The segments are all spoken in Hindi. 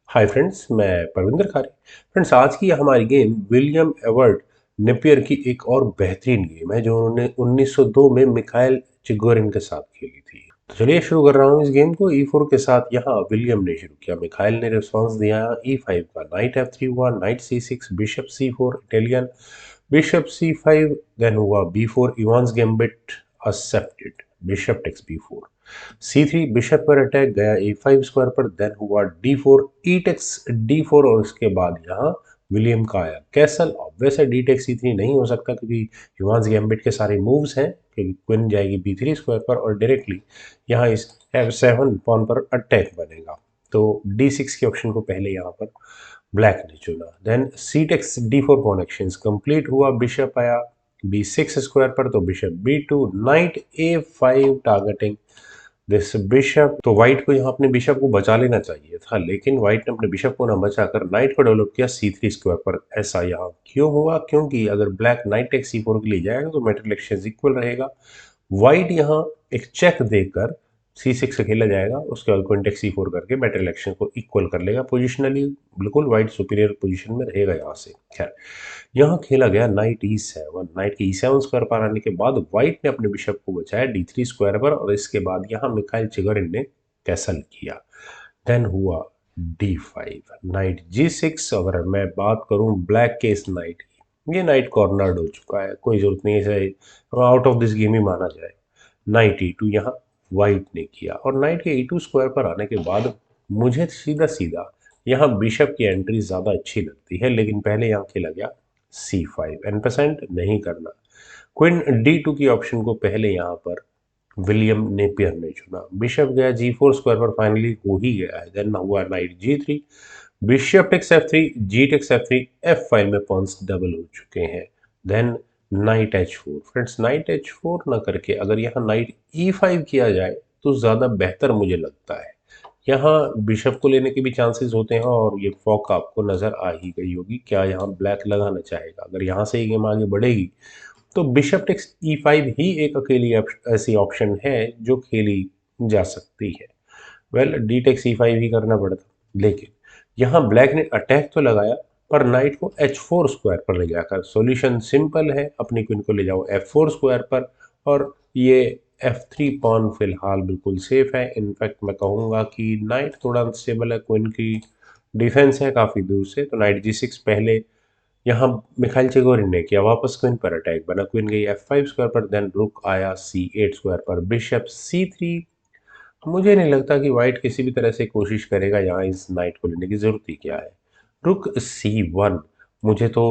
हाय फ्रेंड्स, मैं परविंदर खारे। फ्रेंड्स, आज की हमारी गेम विलियम एवर्ट नेपियर की एक और बेहतरीन गेम है जो उन्होंने 1902 में मिखाइल चिगोरिन के साथ खेली थी। तो चलिए शुरू कर रहा हूँ इस गेम को। E4 के साथ यहाँ विलियम ने शुरू किया, मिखाइल ने रिस्पांस दिया E5 का। नाइट F3 हुआ, knight C6, bishop C4 Italian, bishop C5, then हुआ B4, Evans gambit accepted, bishop takes B4, C3 bishop पर अटैक गया A5 स्क्वायर पर, देन हुआ D4, ई टेक्स D4 और उसके बाद यहाँ विलियम का आया कैसल। वैसे D टेक्स C3 नहीं हो सकता क्योंकि इवांस गैम्बिट के सारे मूव्स हैं, क्योंकि क्वीन जाएगी B3 स्क्वायर पर और डायरेक्टली यहाँ इस F7 पॉन पर अटैक बनेगा। तो D6 के ऑप्शन को पहले यहाँ पर ब्लैक ने चुना। Then C takes D4 pawn actions complete हुआ, बिशप आया B6 स्क्वायर पर, तो bishop B2, knight A5 targeting this bishop. तो व्हाइट को यहाँ अपने बिशप को बचा लेना चाहिए था, लेकिन व्हाइट ने अपने बिशप को ना बचाकर नाइट को डेवलप किया C3 स्क्वायर पर। ऐसा यहाँ क्यों हुआ? क्योंकि अगर ब्लैक नाइट टेक C4 के लिए जाएगा तो मेटल एक्सचेंज इक्वल रहेगा। व्हाइट यहाँ एक चेक देकर C6 से खेला जाएगा, उसके बाद क्वीन टेक C4 करके मेटल एक्शन को इक्वल कर लेगा। पोजिशनली बिल्कुल व्हाइट सुपीरियर पोजिशन में रहेगा यहाँ से। खैर, यहाँ खेला गया नाइट E7। नाइट के E7 स्क्वायर पर आने के बाद व्हाइट ने अपने बिशप को बचाया D3 स्क्वायर पर और इसके बाद यहाँ मिखाइल चिगोरिन ने कैसल किया। देन हुआ D5, नाइट G6। अगर मैं बात करूं ब्लैक के इस नाइट की, ये नाइट कॉर्नर्ड हो चुका है, कोई जरूरत नहीं है इसे आउट ऑफ दिस गेम ही माना जाए। नाइट E2 यहाँ व्हाइट ने किया और नाइट के E2 स्क्वायर पर आने के बाद मुझे सीधा सीधा यहाँ बिशप की एंट्री ज़्यादा अच्छी लगती है, लेकिन पहले यहाँ खेला गया C5, एनपेसेंट नहीं करना। क्वीन D2 की ऑप्शन को पहले यहाँ पर विलियम नेपियर ने चुना। बिशप गया G4 स्क्वायर पर, फाइनली हो ही गया है। देन हुआ knight G3, bishop takes F3, G takes F3, F5 में पॉन्स डबल हो चुके हैं। Then night H4। Friends, night H4 ना करके अगर यहाँ नाइट E5 किया जाए तो ज़्यादा बेहतर मुझे लगता है। यहाँ बिशप को लेने के भी चांसेस होते हैं और ये फॉक आपको नज़र आ ही गई होगी। क्या यहाँ ब्लैक लगाना चाहेगा? अगर यहाँ से ही गेम आगे बढ़ेगी तो बिशप टेक्स E5 ही एक अकेली ऐसी ऑप्शन है जो खेली जा सकती है। वेल, डी टेक्स E5 ही करना पड़ता, लेकिन यहाँ ब्लैक ने अटैक तो लगाया पर नाइट को H4 स्क्वायर पर ले जाकर। सॉल्यूशन सिंपल है, अपनी क्वीन को ले जाओ F4 स्क्वायर पर और ये F3 पॉन फिलहाल बिल्कुल सेफ है। इनफैक्ट मैं कहूँगा कि नाइट थोड़ा अनस्टेबल है, क्वीन की डिफेंस है काफ़ी दूर से। तो नाइट G6 पहले यहाँ मिखाइल चिगोरिन ने किया, वापस क्वीन पर अटैक बना, क्वीन गई F5 स्क्वायर पर, देन रुक आया C8 स्क्वायर पर, बिशप C3। मुझे नहीं लगता कि व्हाइट किसी भी तरह से कोशिश करेगा यहाँ इस नाइट को लेने की, जरूरत ही क्या है। रुक C1, मुझे तो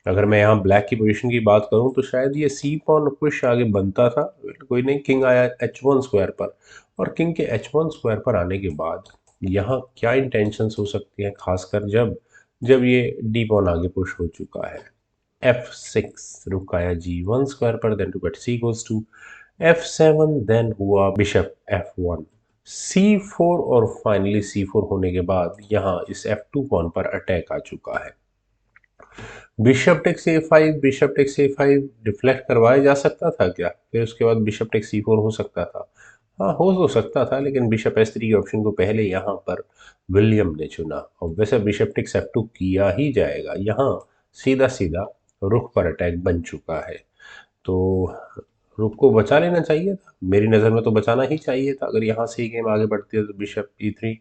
अगर मैं यहाँ ब्लैक की पोजीशन की बात करूँ तो शायद ये सी पॉन पुश आगे बनता था। कोई नहीं, किंग आया H1 स्क्वायर पर और किंग के H1 स्क्वायर पर आने के बाद यहाँ क्या इंटेंशंस हो सकती हैं, खासकर जब जब ये डी पॉन आगे पुश हो चुका है। F6, रुक आया G1 स्क्वायर पर, then to C goes to F7, then हुआ बिशप F1, C4 और फाइनली C4 होने के बाद यहाँ इस F2 पॉन पर अटैक आ चुका है। Bishop takes A5, bishop takes A5 deflect करवाया जा सकता था क्या? फिर उसके बाद बिशप टेक्स C4 हो सकता था। हाँ, हो तो सकता था, लेकिन बिशप S3 की ऑप्शन को पहले यहाँ पर विलियम ने चुना और वैसे बिशप टेक्स F2 किया ही जाएगा। यहाँ सीधा सीधा रुख पर अटैक बन चुका है, तो रुख को बचा लेना चाहिए था। मेरी नज़र में तो बचाना ही चाहिए था। अगर यहाँ से ही गेम आगे बढ़ती है तो बिशप E3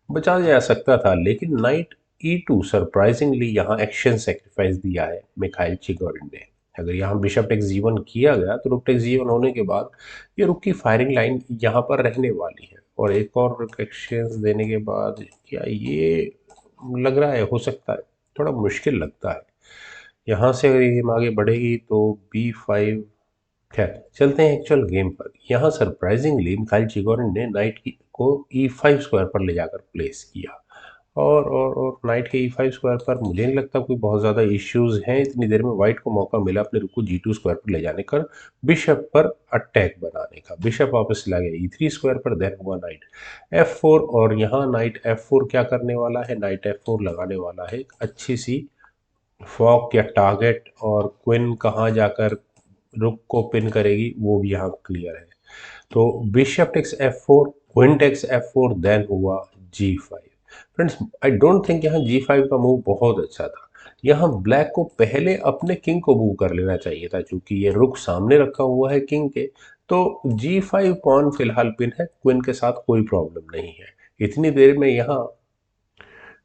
बचा जा सकता था, लेकिन नाइट E2 सरप्राइजिंगली यहाँ एक्शन सेक्रीफाइस दिया है मिखाइल चिगोरिन ने। अगर यहाँ बिशप टेक्स G1 किया गया तो रुक टेक्स G1 होने के बाद ये रुक की फायरिंग लाइन यहाँ पर रहने वाली है और एक और रुक एक्सचेंज देने के बाद क्या ये लग रहा है, हो सकता है, थोड़ा मुश्किल लगता है। यहाँ से अगर ये गेम आगे बढ़ेगी तो B5। खैर, चलते हैं एक्चुअल गेम पर। यहाँ सरप्राइजिंगली मिखाइल चिगोरिन ने नाइट की को E5 स्क्वायर पर ले जाकर प्लेस किया और नाइट के E5 स्क्वायर पर मुझे नहीं लगता कोई बहुत ज़्यादा इश्यूज हैं। इतनी देर में व्हाइट को मौका मिला अपने रुक को G2 स्क्वायर पर ले जाने का, बिशप पर अटैक बनाने का। बिशप वापस ला गया E3 स्क्वायर पर, देन हुआ नाइट F4 और यहाँ नाइट F4 क्या करने वाला है? नाइट F4 लगाने वाला है एक अच्छी सी फॉक या टारगेट, और क्वीन कहाँ जाकर रुक को पिन करेगी वो भी यहाँ क्लियर है। तो bishop takes F4, queen takes F4, then हुआ G5। Friends I don't think यहाँ G5 का मूव बहुत अच्छा था। यहाँ ब्लैक को पहले अपने किंग को मूव कर लेना चाहिए था, क्योंकि ये रुक सामने रखा हुआ है किंग के। तो G5 पॉन फिलहाल पिन है, क्वीन के साथ कोई प्रॉब्लम नहीं है। इतनी देर में यहाँ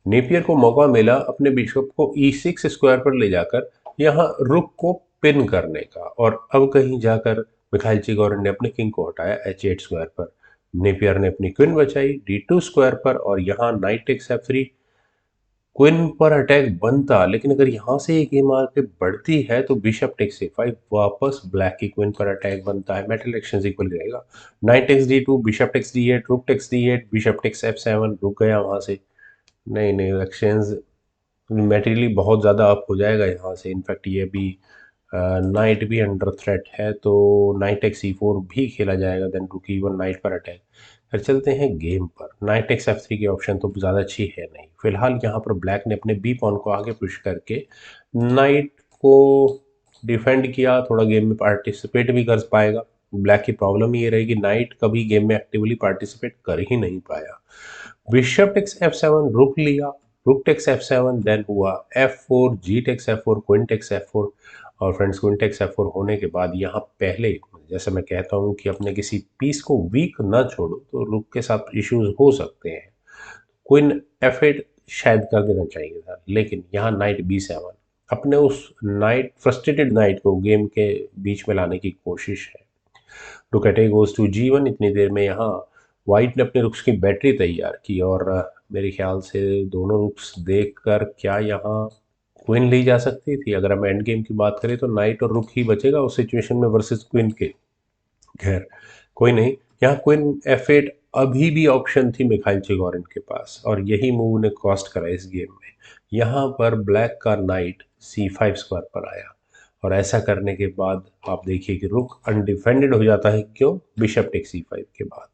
नेपियर को मौका मिला अपने बिशप को E6 स्क्वायर पर ले जाकर यहाँ रुक को पिन करने का, और अब कहीं जाकर मिखाइल चिगोरिन ने अपने किंग को हटाया H8 स्क्वायर पर। नेपियर ने अपनी क्वीन बचाई D2 स्क्वायर पर, और यहाँ नाइट टेक्स F3। क्वीन पर अटैक बनता, लेकिन अगर यहाँ से एक गेम आगे बढ़ती है तो बिशप टेक्स A5, वापस ब्लैक की क्वीन पर अटैक बनता है। मेटल एक्शन इक्वल रहेगा। Knight takes D2, bishop takes D8, rook takes D8, bishop takes F7, रुक गया वहाँ से। नहीं नहीं, एक्सचेंज मेटेरियली बहुत ज़्यादा अप हो जाएगा यहाँ से। इनफैक्ट ये भी नाइट भी अंडर थ्रेट है, तो नाइट एक्स E4 भी खेला जाएगा, देन रुक E1, नाइट पर अटैक। फिर चलते हैं गेम पर। नाइट एक्स F3 की ऑप्शन तो ज़्यादा अच्छी है नहीं। फिलहाल यहाँ पर ब्लैक ने अपने बी पॉन को आगे पुश करके नाइट को डिफेंड किया, थोड़ा गेम में पार्टिसिपेट भी कर पाएगा। ब्लैक की प्रॉब्लम ये रहेगी, नाइट कभी गेम में एक्टिवली पार्टिसिपेट कर ही नहीं पाया। बिशप टेक्स F7, रुक लिया, रुक टेक्स F7, देन हुआ F4, जी takes F4, queen takes F4। और फ्रेंड्स क्वीन टेक्स F4 होने के बाद यहाँ पहले, जैसे मैं कहता हूँ कि अपने किसी पीस को वीक ना छोड़ो, तो रुक के साथ इश्यूज हो सकते हैं। क्वीन F8 शायद कर देना चाहिए था, लेकिन यहाँ नाइट B7, अपने उस नाइट फ्रस्ट्रेटेड नाइट को गेम के बीच में लाने की कोशिश है। रुक eight A goes to G1। इतनी देर में यहाँ वाइट ने अपने रुक्स की बैटरी तैयार की, और मेरे ख्याल से दोनों रुक्स देखकर क्या यहाँ क्वीन ली जा सकती थी। अगर हम एंड गेम की बात करें तो नाइट और रुक ही बचेगा उस सिचुएशन में वर्सेस क्वीन के। खैर कोई नहीं, यहाँ क्वीन F8 अभी भी ऑप्शन थी मिखाइल चिगोरिन के पास, और यही मूव ने कॉस्ट करा इस गेम में। यहाँ पर ब्लैक का नाइट C5 स्क्वायर पर आया, और ऐसा करने के बाद आप देखिए कि रुक अनडिफेंडेड हो जाता है। क्यों? बिशप टेक्स E5 के बाद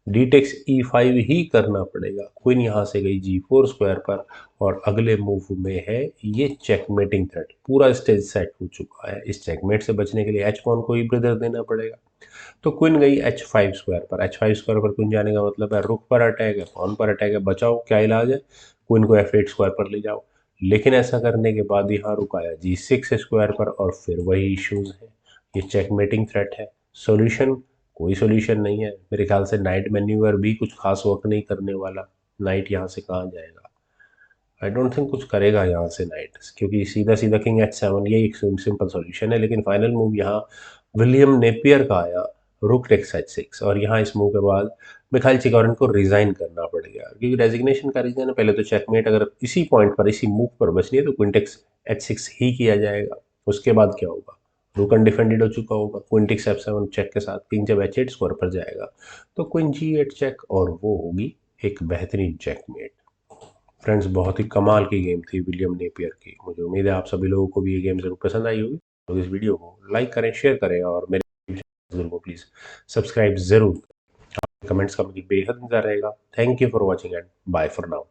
डी टेक्स E5 ही करना पड़ेगा। क्वीन यहाँ से गई G4 स्क्वायर पर, और अगले मूव में है ये चेकमेटिंग थ्रेट। पूरा स्टेज सेट हो चुका है। इस चेकमेट से बचने के लिए H पॉन को ही ब्रदर देना पड़ेगा। तो क्वीन गई H5 स्क्वायर पर। H5 स्क्वायर पर क्वीन जाने का मतलब है रुक पर अटैक है, पॉन पर अटैक है, बचाओ। क्या इलाज है? क्वीन को F8 स्क्वायर पर ले जाओ। लेकिन ऐसा करने के बाद यहाँ रुक आया G6 स्क्वायर पर, और फिर वही इश्यूज है। ये चेकमेटिंग थ्रेट है। सॉल्यूशन? कोई सॉल्यूशन नहीं है मेरे ख्याल से। नाइट मैन्यूवर भी कुछ खास वर्क नहीं करने वाला। नाइट यहाँ से कहाँ जाएगा? आई डोंट थिंक कुछ करेगा यहाँ से नाइट, क्योंकि सीधा सीधा किंग H7, ये एक सिंपल सॉल्यूशन है। लेकिन फाइनल मूव यहाँ विलियम नेपियर का आया, रुक टेक्स H6, और यहाँ इस मूव के बाद मिखाइल चिगोरिन को रिजाइन करना पड़ गया, क्योंकि रेजिग्नेशन का रीजन है पहले तो चेकमेट। अगर इसी पॉइंट पर, इसी मूव पर बचनी है तो क्वीन टेक्स H6 ही किया जाएगा। उसके बाद क्या होगा? रुक अनडिफेंडेड हो चुका होगा। क्वीन टेक्स F7 चेक के साथ किंग जब H8 स्कोर पर जाएगा तो क्वीन G8 चेक, और वो होगी एक बेहतरीन चेकमेट। फ्रेंड्स बहुत ही कमाल की गेम थी विलियम नेपियर की। मुझे उम्मीद है आप सभी लोगों को भी ये गेम जरूर पसंद आई होगी। तो इस वीडियो को लाइक करें, शेयर करें, और मेरे चैनल को प्लीज़ सब्सक्राइब ज़रूर। कमेंट्स का मुझे बेहद इंतजार रहेगा। Thank you for watching and bye for now.